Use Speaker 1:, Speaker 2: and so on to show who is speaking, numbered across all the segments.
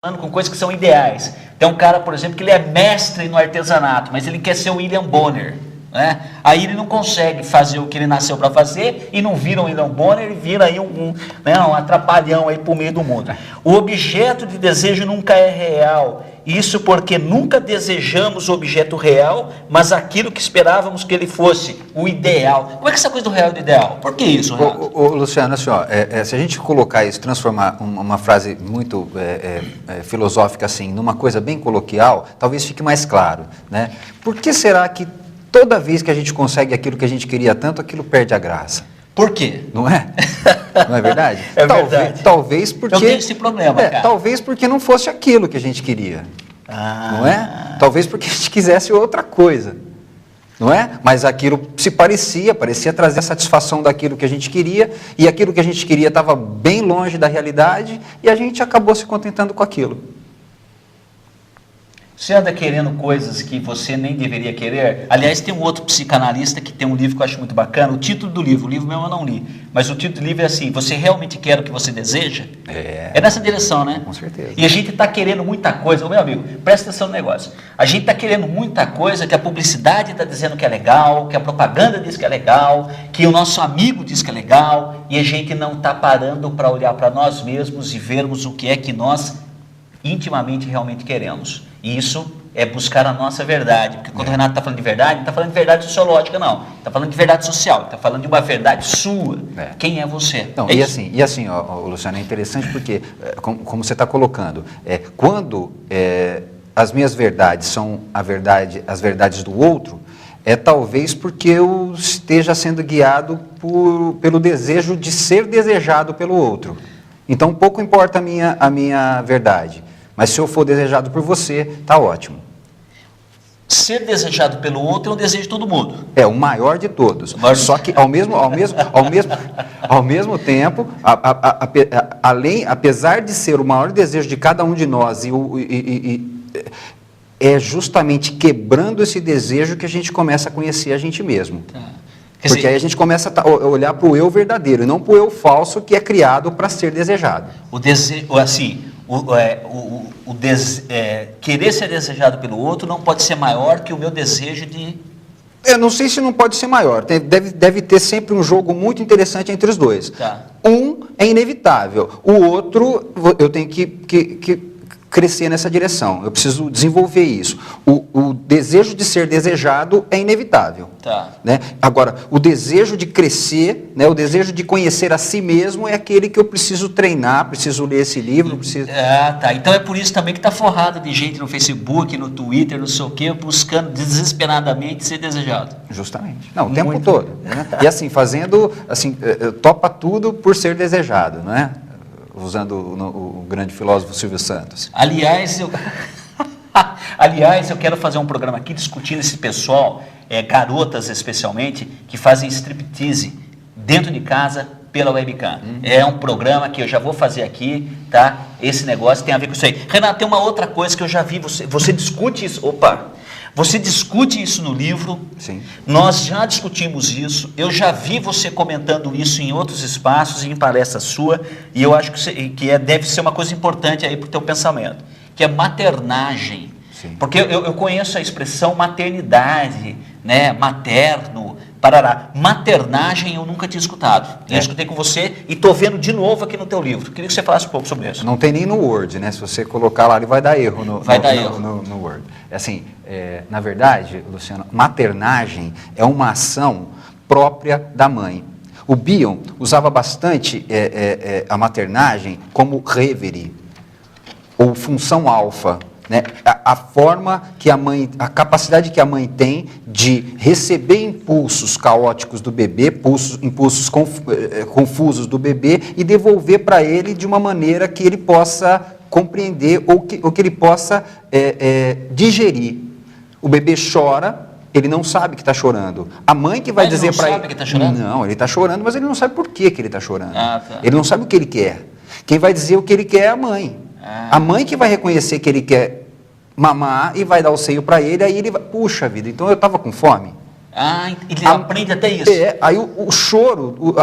Speaker 1: com coisas que são ideais. Tem um cara, por exemplo, que ele é mestre no artesanato, mas ele quer ser o William Bonner, né? Aí ele não consegue fazer o que ele nasceu para fazer e não vira um William Bonner, ele vira aí um atrapalhão aí pro meio do mundo. O objeto de desejo nunca é real. Isso porque nunca desejamos o objeto real, mas aquilo que esperávamos que ele fosse, o ideal. Como é que essa coisa do real e do ideal? Por que isso, Renato?
Speaker 2: Luciano, assim, se a gente colocar isso, transformar uma frase muito filosófica assim, numa coisa bem coloquial, talvez fique mais claro, né? Por que será que toda vez que a gente consegue aquilo que a gente queria tanto, aquilo perde a graça?
Speaker 1: Por quê?
Speaker 2: Não é? Não é verdade?
Speaker 1: É verdade.
Speaker 2: Talvez porque...
Speaker 1: Eu tenho esse problema, cara.
Speaker 2: Talvez porque não fosse aquilo que a gente queria. Não é? Talvez porque a gente quisesse outra coisa. Não é? Mas aquilo se parecia trazer a satisfação daquilo que a gente queria, e aquilo que a gente queria estava bem longe da realidade, e a gente acabou se contentando com aquilo.
Speaker 1: Você anda querendo coisas que você nem deveria querer? Aliás, tem um outro psicanalista que tem um livro que eu acho muito bacana, o título do livro, o livro mesmo eu não li, mas o título do livro é assim: você realmente quer o que você deseja? É nessa direção, né?
Speaker 2: Com certeza.
Speaker 1: E a gente está querendo muita coisa. Ô, meu amigo, presta atenção no negócio. A gente está querendo muita coisa que a publicidade está dizendo que é legal, que a propaganda diz que é legal, que o nosso amigo diz que é legal, e a gente não está parando para olhar para nós mesmos e vermos o que é que nós intimamente realmente queremos. E isso é buscar a nossa verdade, porque quando o Renato está falando de verdade, não está falando de verdade sociológica, não. Está falando de verdade social, está falando de uma verdade sua. Quem é você?
Speaker 2: Não, e assim, Luciano, é interessante porque, como você está colocando, quando as minhas verdades são as verdades do outro, talvez porque eu esteja sendo guiado pelo desejo de ser desejado pelo outro. Então, pouco importa a minha verdade. Mas se eu for desejado por você, está ótimo.
Speaker 1: Ser desejado pelo outro é um desejo de todo mundo.
Speaker 2: É o maior de todos. Só que ao mesmo tempo, apesar de ser o maior desejo de cada um de nós, é justamente quebrando esse desejo que a gente começa a conhecer a gente mesmo. Porque aí a gente começa a olhar para o eu verdadeiro, e não para o eu falso que é criado para ser desejado.
Speaker 1: O desejo, assim, querer ser desejado pelo outro não pode ser maior que o meu desejo de...
Speaker 2: Eu não sei se não pode ser maior. Deve ter sempre um jogo muito interessante entre os dois.
Speaker 1: Tá.
Speaker 2: Um é inevitável, o outro eu tenho que crescer nessa direção, eu preciso desenvolver isso. O desejo de ser desejado é inevitável.
Speaker 1: Tá.
Speaker 2: Né? Agora, o desejo de crescer, né, o desejo de conhecer a si mesmo é aquele que eu preciso treinar, preciso ler esse livro, preciso...
Speaker 1: Tá. Então é por isso também que está forrado de gente no Facebook, no Twitter, não sei o quê, buscando desesperadamente ser desejado.
Speaker 2: Justamente. Não, o tempo todo. Né? E assim, fazendo, assim, topa tudo por ser desejado, não é? Usando o grande filósofo Silvio Santos.
Speaker 1: Aliás, eu quero fazer um programa aqui discutindo esse pessoal, garotas especialmente, que fazem striptease dentro de casa pela webcam. É um programa que eu já vou fazer aqui, tá? Esse negócio tem a ver com isso aí. Renato, tem uma outra coisa que eu já vi, você discute isso, você discute isso no livro.
Speaker 2: Sim.
Speaker 1: Nós já discutimos isso, eu já vi você comentando isso em outros espaços e em palestra sua, e eu acho que deve ser uma coisa importante aí para o teu pensamento, que é maternagem.
Speaker 2: Sim.
Speaker 1: Porque eu conheço a expressão maternidade, né, materno, parará. Maternagem eu nunca tinha escutado. Eu escutei com você e estou vendo de novo aqui no teu livro. Queria que você falasse um pouco sobre isso.
Speaker 2: Não tem nem no Word, né? Se você colocar lá, ele vai dar erro no Word. Assim, na verdade, Luciano, maternagem é uma ação própria da mãe. O Bion usava bastante a maternagem como reverie, ou função alfa. Né? A forma que a capacidade que a mãe tem de receber impulsos caóticos do bebê, impulsos confusos do bebê, e devolver para ele de uma maneira que ele possa compreender ou que ele possa digerir. O bebê chora, ele não sabe que está chorando. A mãe que vai dizer para ele...
Speaker 1: Ele não sabe que está chorando?
Speaker 2: Não, ele está chorando, mas ele não sabe por que ele está chorando.
Speaker 1: Tá.
Speaker 2: Ele não sabe o que ele quer. Quem vai dizer o que ele quer é a mãe. A mãe que vai reconhecer que ele quer mamar e vai dar o seio para ele, aí ele vai, puxa vida, então eu estava com fome.
Speaker 1: Ele aprende até isso.
Speaker 2: Aí o choro,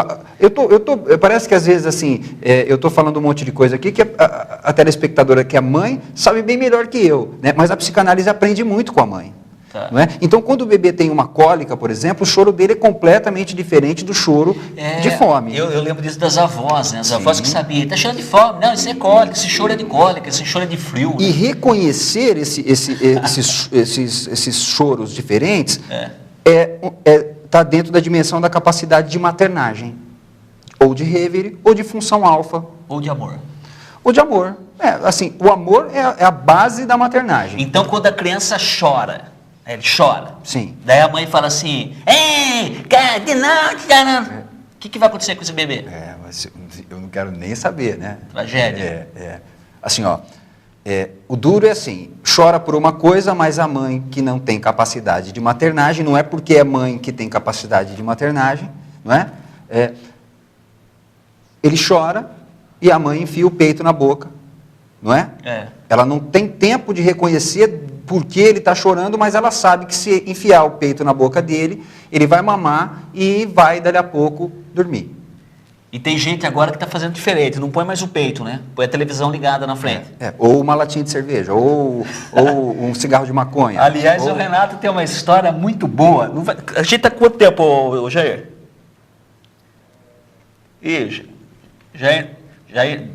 Speaker 2: parece que às vezes assim, eu estou falando um monte de coisa aqui que a telespectadora, que é mãe, sabe bem melhor que eu, né? Mas a psicanálise aprende muito com a mãe. Tá. Não é? Então, quando o bebê tem uma cólica, por exemplo, o choro dele é completamente diferente do choro de fome.
Speaker 1: Eu lembro disso das avós, né? As avós que sabiam, está chorando de fome, não, isso é cólica, esse choro é de cólica, esse choro é de frio.
Speaker 2: E reconhecer esses choros diferentes está dentro da dimensão da capacidade de maternagem, ou de Revere, ou de função alfa.
Speaker 1: Ou de amor.
Speaker 2: Ou de amor. Assim, o amor é a base da maternagem.
Speaker 1: Então, quando a criança chora, ele chora.
Speaker 2: Sim.
Speaker 1: Daí a mãe fala assim, ei, de noite, o que vai acontecer com esse bebê?
Speaker 2: Mas eu não quero nem saber, né?
Speaker 1: Tragédia.
Speaker 2: Assim, o duro é assim, chora por uma coisa, mas a mãe que não tem capacidade de maternagem, não é porque é mãe que tem capacidade de maternagem, não é? Ele chora e a mãe enfia o peito na boca, não é? Ela não tem tempo de reconhecer por que ele está chorando, mas ela sabe que se enfiar o peito na boca dele, ele vai mamar e vai, dali a pouco, dormir.
Speaker 1: E tem gente agora que está fazendo diferente, não põe mais o peito, né? Põe a televisão ligada na frente.
Speaker 2: Ou uma latinha de cerveja, ou um cigarro de maconha.
Speaker 1: Aliás, o Renato tem uma história muito boa. A gente está com quanto tempo, Jair? Jair,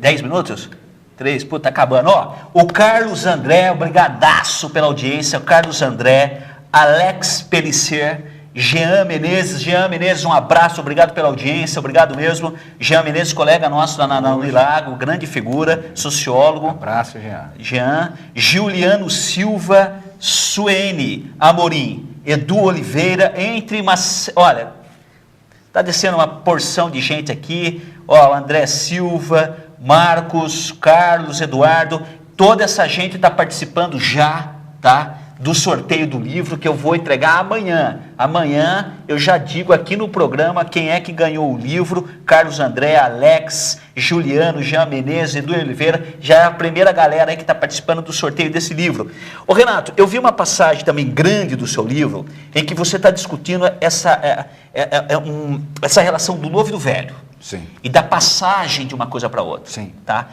Speaker 1: 10 minutos? 3, tá acabando. O Carlos André, obrigadaço pela audiência. O Carlos André, Alex Pellicer, Jean Menezes, um abraço, obrigado pela audiência, obrigado mesmo. Jean Menezes, colega nosso lá na Unilago, grande figura, sociólogo.
Speaker 2: Um abraço,
Speaker 1: Jean. Juliano Silva, Suene Amorim, Edu Oliveira, olha, tá descendo uma porção de gente aqui, André Silva, Marcos, Carlos, Eduardo, toda essa gente está participando já, tá? Do sorteio do livro que eu vou entregar amanhã. Amanhã eu já digo aqui no programa quem é que ganhou o livro. Carlos André, Alex, Juliano, Jean Menezes, Edu Oliveira, já é a primeira galera aí que está participando do sorteio desse livro. Ô Renato, eu vi uma passagem também grande do seu livro em que você está discutindo essa relação do novo e do velho.
Speaker 2: Sim.
Speaker 1: E da passagem de uma coisa para outra.
Speaker 2: Sim.
Speaker 1: Tá?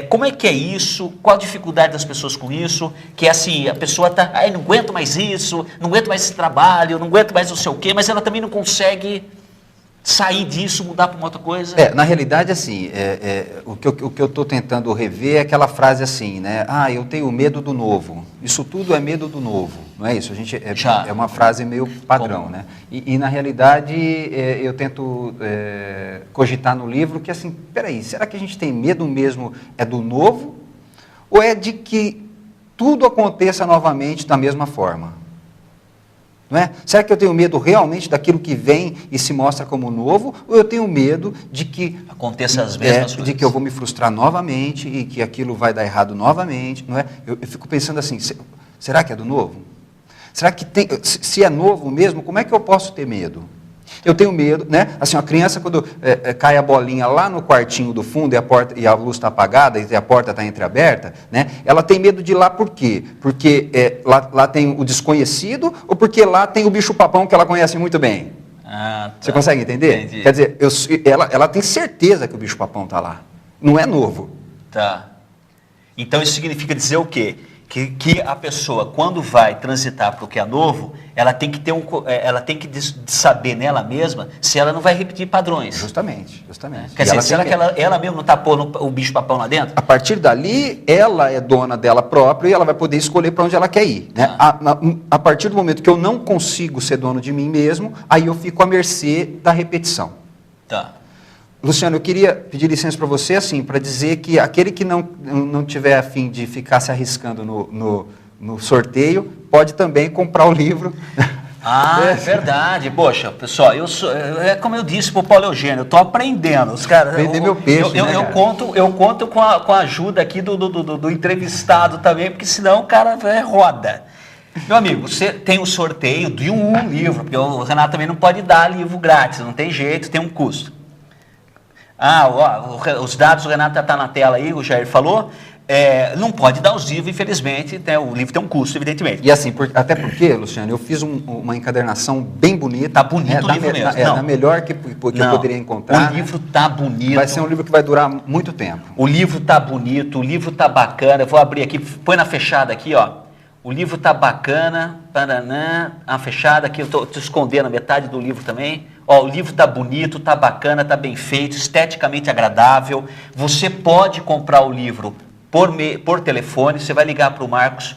Speaker 1: Como é que é isso? Qual a dificuldade das pessoas com isso? Que é assim, a pessoa está, não aguento mais isso, não aguento mais esse trabalho, não aguento mais não sei o quê, mas ela também não consegue sair disso, mudar para uma outra coisa.
Speaker 2: Na realidade, assim, o que eu estou tentando rever é aquela frase assim, né? Eu tenho medo do novo. Isso tudo é medo do novo, não é isso? É uma frase meio padrão, né? E na realidade, eu tento cogitar no livro que, assim, peraí, será que a gente tem medo mesmo do novo? Ou é de que tudo aconteça novamente da mesma forma? Não é? Será que eu tenho medo realmente daquilo que vem e se mostra como novo? Ou eu tenho medo de que
Speaker 1: aconteça as mesmas coisas?
Speaker 2: De que eu vou me frustrar novamente e que aquilo vai dar errado novamente, não é? Eu fico pensando assim, será que é do novo? Será que se é novo mesmo, como é que eu posso ter medo? Eu tenho medo, né? Assim, a criança, quando cai a bolinha lá no quartinho do fundo e a luz está apagada e a porta está entreaberta, né? Ela tem medo de ir lá por quê? Porque lá tem o desconhecido ou porque lá tem o bicho-papão que ela conhece muito bem?
Speaker 1: Tá.
Speaker 2: Você consegue entender?
Speaker 1: Entendi.
Speaker 2: Quer dizer, ela tem certeza que o bicho-papão está lá. Não é novo.
Speaker 1: Tá. Então isso significa dizer o quê? Que a pessoa, quando vai transitar para o que é novo, ela tem que saber nela mesma se ela não vai repetir padrões.
Speaker 2: Justamente.
Speaker 1: Quer dizer, será que ela mesmo não está pondo o bicho-papão lá dentro?
Speaker 2: A partir dali, ela é dona dela própria e ela vai poder escolher para onde ela quer ir. Né? A partir do momento que eu não consigo ser dono de mim mesmo, aí eu fico à mercê da repetição.
Speaker 1: Tá.
Speaker 2: Luciano, eu queria pedir licença para você, assim, para dizer que aquele que não tiver a fim de ficar se arriscando no sorteio, pode também comprar o livro.
Speaker 1: É verdade. Poxa, pessoal, como eu disse para o Paulo Eugênio, eu estou aprendendo. Os caras,
Speaker 2: vender meu peixe,
Speaker 1: eu conto com a ajuda aqui do entrevistado também, porque senão o cara roda. Meu amigo, você tem o sorteio de um livro, porque o Renato também não pode dar livro grátis, não tem jeito, tem um custo. Os dados, o Renato está na tela aí, o Jair falou. não pode dar os livros, infelizmente, né? O livro tem um custo, evidentemente.
Speaker 2: E assim, até porque, Luciano, eu fiz uma encadernação bem bonita.
Speaker 1: Tá bonito o livro mesmo.
Speaker 2: Na melhor que eu poderia encontrar.
Speaker 1: O livro tá bonito.
Speaker 2: Vai ser um livro que vai durar muito tempo.
Speaker 1: O livro tá bonito, o livro tá bacana. Eu vou abrir aqui, põe na fechada aqui, ó. O livro tá bacana, paranã, a fechada aqui, eu tô escondendo a metade do livro também. Ó, o livro tá bonito, tá bacana, tá bem feito, esteticamente agradável. Você pode comprar o livro por telefone, você vai ligar para o Marcos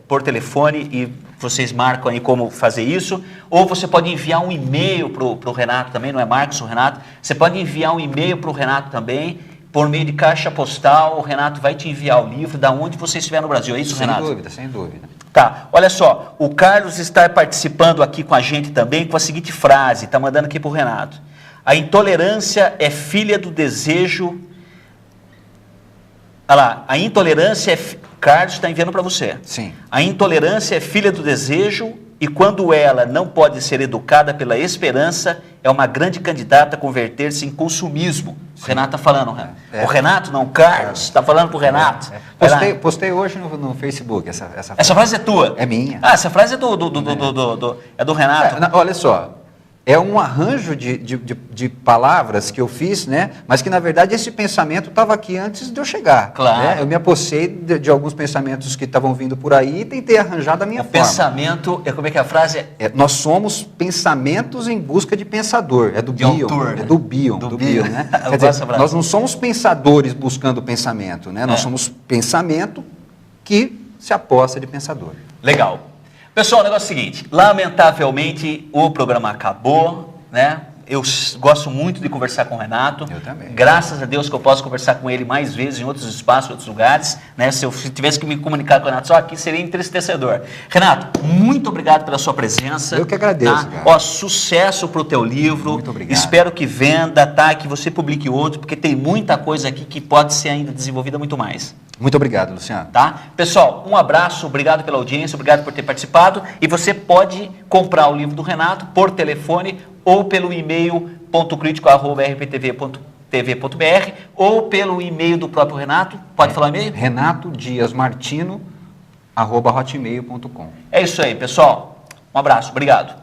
Speaker 1: por telefone e vocês marcam aí como fazer isso, ou você pode enviar um e-mail para o Renato também, não é Marcos, o Renato, você pode enviar um e-mail para o Renato também, por meio de caixa postal, o Renato vai te enviar o livro da onde você estiver no Brasil, é isso, Renato?
Speaker 2: Sem dúvida, sem dúvida.
Speaker 1: Tá, olha só, o Carlos está participando aqui com a gente também com a seguinte frase, está mandando aqui para o Renato. A intolerância é filha do desejo... Olha lá, a intolerância Carlos está enviando para você.
Speaker 2: Sim.
Speaker 1: A intolerância é filha do desejo e quando ela não pode ser educada pela esperança, é uma grande candidata a converter-se em consumismo. Sim. O Renato está falando. O Renato não, o Carlos está falando para o Renato.
Speaker 2: Postei hoje no Facebook essa frase.
Speaker 1: Essa frase é tua?
Speaker 2: É minha.
Speaker 1: Ah, essa frase é do Renato.
Speaker 2: Olha só. É um arranjo de palavras que eu fiz, né? Mas que, na verdade, esse pensamento estava aqui antes de eu chegar.
Speaker 1: Claro.
Speaker 2: Né? Eu me apossei de alguns pensamentos que estavam vindo por aí e tentei arranjar da minha forma.
Speaker 1: Pensamento, como é que é a frase?
Speaker 2: Nós somos pensamentos em busca de pensador. É do Bion. É do Bion. Do Bion, né? Quer dizer, nós não somos pensadores buscando pensamento, né? Nós somos pensamento que se aposta de pensador.
Speaker 1: Legal. Pessoal, o negócio é o seguinte, lamentavelmente o programa acabou, né? Eu gosto muito de conversar com o Renato.
Speaker 2: Eu também.
Speaker 1: Graças a Deus que eu posso conversar com ele mais vezes em outros espaços, em outros lugares, né? Se eu tivesse que me comunicar com o Renato só aqui, seria entristecedor. Renato, muito obrigado pela sua presença.
Speaker 2: Eu que agradeço,
Speaker 1: tá? Ó, sucesso para o teu livro.
Speaker 2: Muito obrigado.
Speaker 1: Espero que venda, tá? Que você publique outro, porque tem muita coisa aqui que pode ser ainda desenvolvida muito mais.
Speaker 2: Muito obrigado, Luciano.
Speaker 1: Tá? Pessoal, um abraço, obrigado pela audiência, obrigado por ter participado. E você pode comprar o livro do Renato por telefone ou pelo e-mail .crítico@rptv.tv.br ou pelo e-mail do próprio Renato. Pode falar o e-mail?
Speaker 2: renatodiasmartino@hotmail.com.
Speaker 1: É isso aí, pessoal. Um abraço, obrigado.